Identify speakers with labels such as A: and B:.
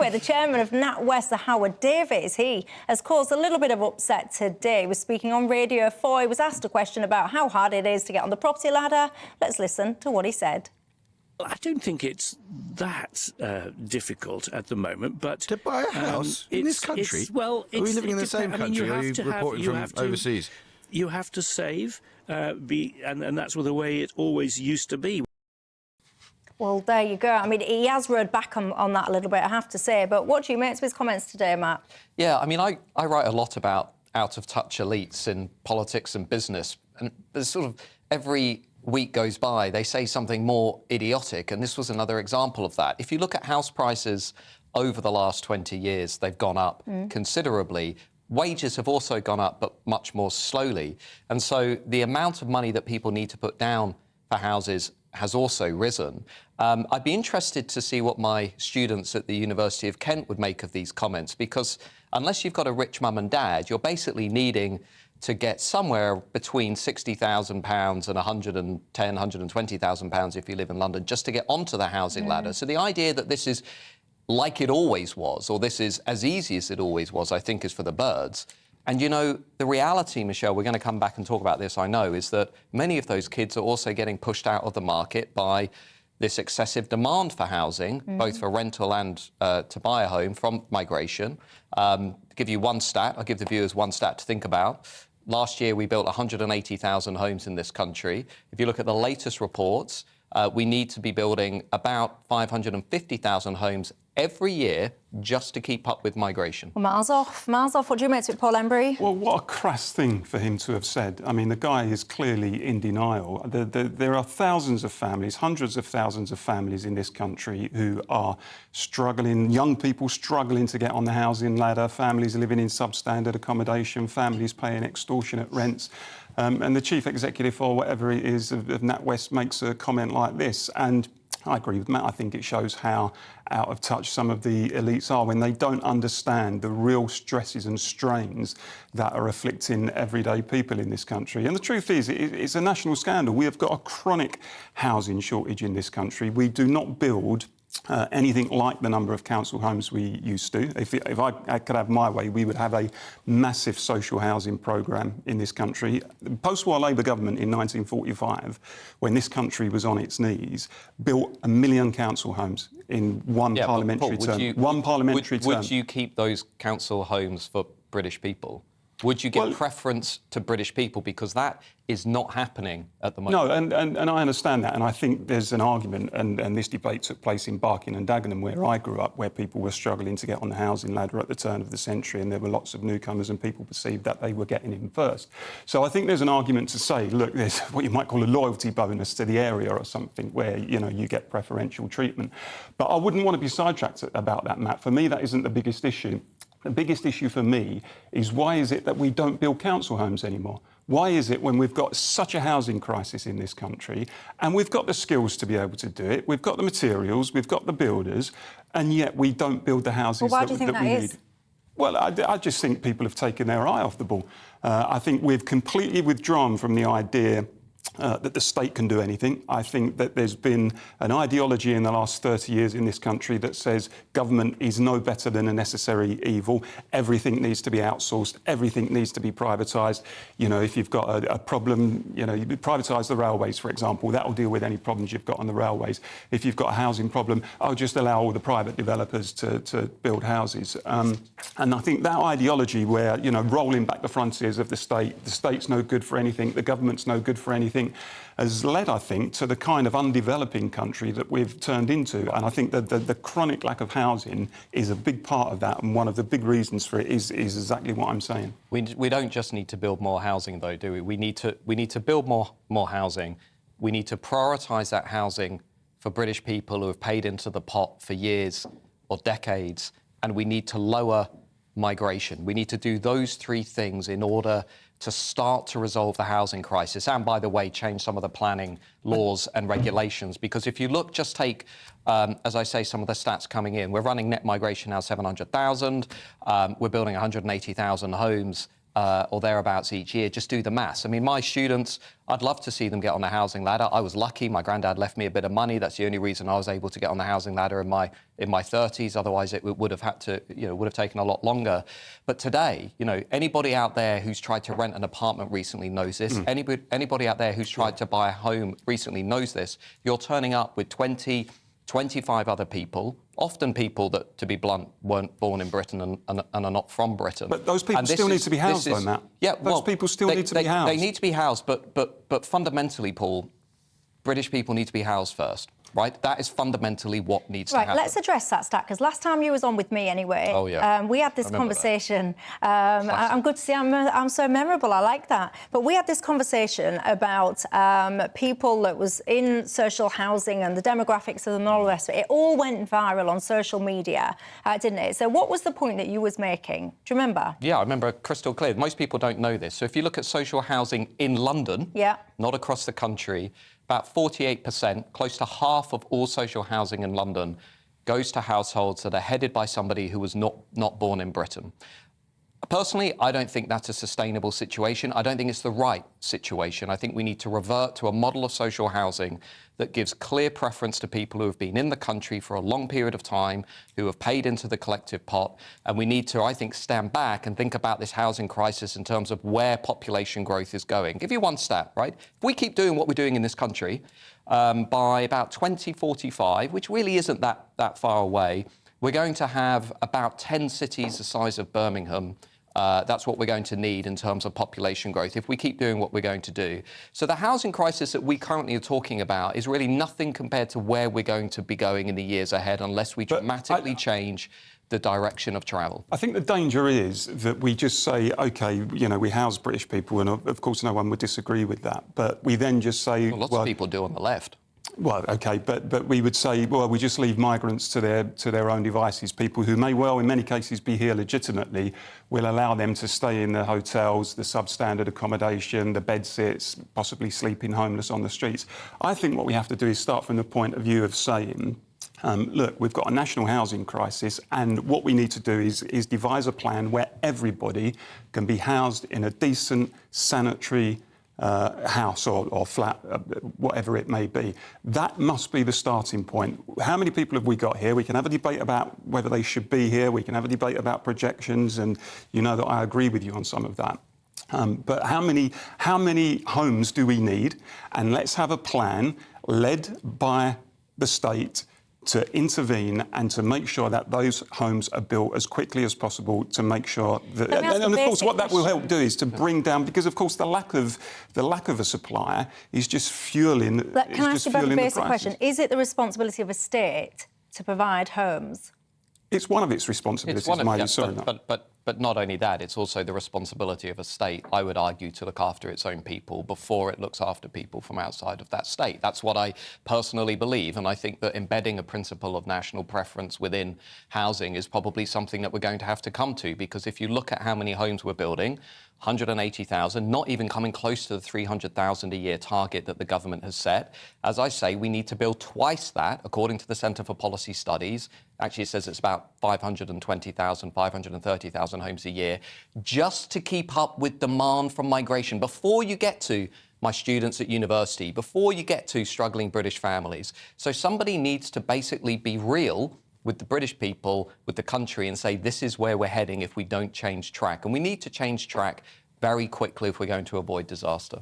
A: Anyway, the chairman of NatWest, Howard Davies, he has caused a little bit of upset today. He was speaking on Radio 4. He was asked a question about how hard it is to get on the property ladder. Let's listen to what he said.
B: I don't think it's that difficult at the moment, but...
C: To buy a house in this country?
B: Well,
C: are we living in the same country, or are you reporting from overseas?
B: You have to save, and that's the way it always used to be.
A: Well, there you go. I mean, he has rode back on that a little bit, I have to say. But what do you make of his comments today, Matt?
D: Yeah, I mean, I write a lot about out-of-touch elites in politics and business. And there's sort of every week goes by, they say something more idiotic. And this was another example of that. If you look at house prices over the last 20 years, they've gone up considerably. Wages have also gone up, but much more slowly. And so the amount of money that people need to put down for houses has also risen. I'd be interested to see what my students at the University of Kent would make of these comments, because unless you've got a rich mum and dad, you're basically needing to get somewhere between £60,000 and £110,000, £120,000 if you live in London, just to get onto the housing ladder. So the idea that this is like it always was, or this is as easy as it always was, I think is for the birds. And, you know, the reality, Michelle, we're going to come back and talk about this, I know, is that many of those kids are also getting pushed out of the market by this excessive demand for housing, both for rental and to buy a home from migration. To give you one stat, I'll give the viewers one stat to think about. Last year, we built 180,000 homes in this country. If you look at the latest reports, we need to be building about 550,000 homes every year just to keep up with migration.
A: Well, miles off. What do you make of it, Paul Embry?
E: Well, what a crass thing for him to have said. I mean, the guy is clearly in denial. There are thousands of families, hundreds of thousands of families in this country who are struggling, young people struggling to get on the housing ladder, families living in substandard accommodation, families paying extortionate rents. And the chief executive or whatever it is of NatWest makes a comment like this. And I agree with Matt. I think it shows how out of touch some of the elites are when they don't understand the real stresses and strains that are afflicting everyday people in this country. And the truth is, it's a national scandal. We have got a chronic housing shortage in this country. We do not build anything like the number of council homes we used to. If I could have my way, we would have a massive social housing programme in this country. The post-war Labour government in 1945, when this country was on its knees, built 1 million council homes in one parliamentary term.
D: Would you keep those council homes for British people? Would you give preference to British people? Because that is not happening at the moment.
E: No, and I understand that, and I think there's an argument, and this debate took place in Barking and Dagenham, where I grew up, where people were struggling to get on the housing ladder at the turn of the century, and there were lots of newcomers, and people perceived that they were getting in first. So I think there's an argument to say, look, there's what you might call a loyalty bonus to the area or something, where, you know, you get preferential treatment. But I wouldn't want to be sidetracked about that, Matt. For me, that isn't the biggest issue. The biggest issue for me is why is it that we don't build council homes anymore? Why is it when we've got such a housing crisis in this country and we've got the skills to be able to do it, we've got the materials, we've got the builders, and yet we don't build the houses that we need? Well, I just think people have taken their eye off the ball. I think we've completely withdrawn from the idea that the state can do anything. I think that there's been an ideology in the last 30 years in this country that says government is no better than a necessary evil. Everything needs to be outsourced. Everything needs to be privatised. You know, if you've got a problem, you know, you privatise the railways, for example. That will deal with any problems you've got on the railways. If you've got a housing problem, I'll just allow all the private developers to build houses. And I think that ideology where, you know, rolling back the frontiers of the state's no good for anything, the government's no good for anything, has led, I think, to the kind of undeveloping country that we've turned into. And I think that the chronic lack of housing is a big part of that, and one of the big reasons for it is exactly what I'm saying.
D: We don't just need to build more housing, though, do we? We need to build more housing. We need to prioritise that housing for British people who have paid into the pot for years or decades, and we need to lower migration. We need to do those three things in order to start to resolve the housing crisis and, by the way, change some of the planning laws and regulations. Because if you look, just take, as I say, some of the stats coming in. We're running net migration now 700,000. We're building 180,000 homes or thereabouts each year. Just do the maths. I mean, my students, I'd love to see them get on the housing ladder. I was lucky. My granddad left me a bit of money. That's the only reason I was able to get on the housing ladder in my 30s. Otherwise, it would have had to, would have taken a lot longer. But today, anybody out there who's tried to rent an apartment recently knows this. Anybody out there who's tried to buy a home recently knows this. You're turning up with 20, 25 other people, often people that, to be blunt, weren't born in Britain and are not from Britain.
E: But those people still need to be housed, though, Matt.
D: Yeah,
E: those people still need to be housed.
D: They need to be housed, but fundamentally, Paul, British people need to be housed first. Right, that is fundamentally what needs to happen.
A: Right, let's address that, Stat, because last time you was on with me anyway, we had this conversation. I'm good to see I'm so memorable. I like that. But we had this conversation about people that was in social housing and the demographics of them and all the rest of it. It all went viral on social media, didn't it? So what was the point that you was making? Do you remember?
D: Yeah, I remember crystal clear. Most people don't know this. So if you look at social housing in London, not across the country, about 48%, close to half of all social housing in London, goes to households that are headed by somebody who was not born in Britain. Personally, I don't think that's a sustainable situation. I don't think it's the right situation. I think we need to revert to a model of social housing that gives clear preference to people who have been in the country for a long period of time, who have paid into the collective pot. And we need to, I think, stand back and think about this housing crisis in terms of where population growth is going. Give you one stat, right? If we keep doing what we're doing in this country, by about 2045, which really isn't that far away, we're going to have about 10 cities the size of Birmingham. That's what we're going to need in terms of population growth if we keep doing what we're going to do. So the housing crisis that we currently are talking about is really nothing compared to where we're going to be going in the years ahead unless we dramatically change the direction of travel.
E: I think the danger is that we just say, OK, we house British people, and of course no one would disagree with that. But we then just say...
D: Well, lots of people do on the left.
E: Well, OK, but we would say, well, we just leave migrants to their own devices. People who may well, in many cases, be here legitimately, will allow them to stay in the hotels, the substandard accommodation, the bedsits, possibly sleeping homeless on the streets. I think what we have to do is start from the point of view of saying, look, we've got a national housing crisis, and what we need to do is devise a plan where everybody can be housed in a decent, sanitary house or flat, whatever it may be. That must be the starting point. How many people have we got here? We can have a debate about whether they should be here. We can have a debate about projections, and you know that I agree with you on some of that. But how many homes do we need? And let's have a plan led by the state to intervene and to make sure that those homes are built as quickly as possible to make sure that... And of course, what that will help do is to bring down... Because, of course, the lack of a supplier is just fuelling...
A: Can I ask you about a basic question? Is it the responsibility of a state to provide homes?
E: It's one of its responsibilities,
D: But not only that, it's also the responsibility of a state, I would argue, to look after its own people before it looks after people from outside of that state. That's what I personally believe, and I think that embedding a principle of national preference within housing is probably something that we're going to have to come to, because if you look at how many homes we're building, 180,000, not even coming close to the 300,000 a year target that the government has set. As I say, we need to build twice that, according to the Centre for Policy Studies. Actually, it says it's about 520,000, 530,000 homes a year, just to keep up with demand from migration. Before you get to my students at university, before you get to struggling British families. So somebody needs to basically be real with the British people, with the country, and say this is where we're heading if we don't change track. And we need to change track very quickly if we're going to avoid disaster.